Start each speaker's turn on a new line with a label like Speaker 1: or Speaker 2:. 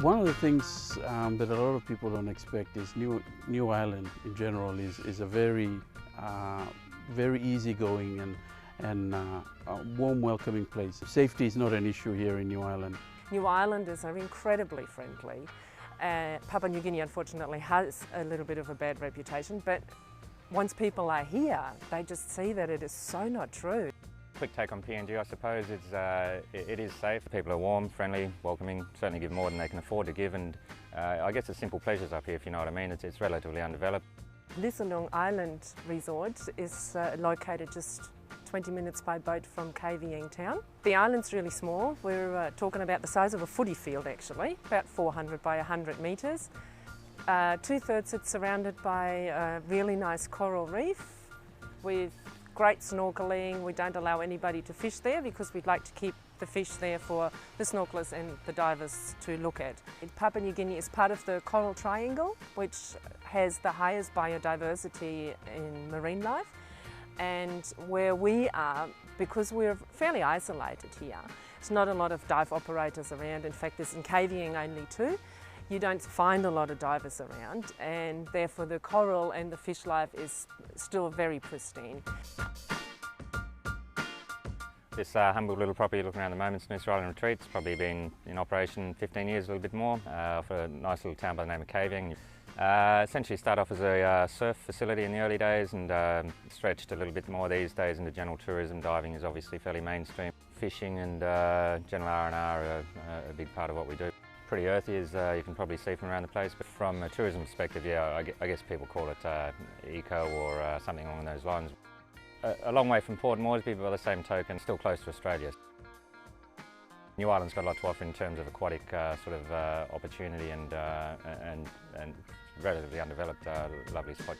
Speaker 1: One of the things that a lot of people don't expect is New Ireland in general is a very easygoing and warm, welcoming place. Safety is not an issue here in New Ireland.
Speaker 2: New Islanders are incredibly friendly. Papua New Guinea unfortunately has a little bit of a bad reputation, but once people are here, they just see that it is so not true.
Speaker 3: Quick take on PNG, I suppose, it is safe. People are warm, friendly, welcoming, certainly give more than they can afford to give, and I guess the simple pleasures up here, if you know what I mean. It's relatively undeveloped.
Speaker 2: Lissalong Island Resort is located just 20 minutes by boat from KVN town. The island's really small. We're talking about the size of a footy field actually, about 400 by 100 metres. Two-thirds it's surrounded by a really nice coral reef with great snorkelling. We don't allow anybody to fish there because we'd like to keep the fish there for the snorkelers and the divers to look at. Papua New Guinea is part of the Coral Triangle, which has the highest biodiversity in marine life. And where we are, because we're fairly isolated here, there's not a lot of dive operators around. In fact, there's in KVN only 2. You don't find a lot of divers around, and therefore the coral and the fish life is still very pristine.
Speaker 3: This humble little property you're looking around at the moment is Noosa Island Retreat. It's probably been in operation 15 years, a little bit more, for a nice little town by the name of KVN. Essentially started off as a surf facility in the early days and stretched a little bit more these days into general tourism. Diving is obviously fairly mainstream. Fishing and general R&R are a big part of what we do. Pretty earthy, as you can probably see from around the place, but from a tourism perspective, yeah, I guess people call it eco or something along those lines. A long way from Port Moresby, but by the same token, still close to Australia. New Ireland's got a lot to offer in terms of aquatic sort of opportunity and relatively undeveloped, lovely spot.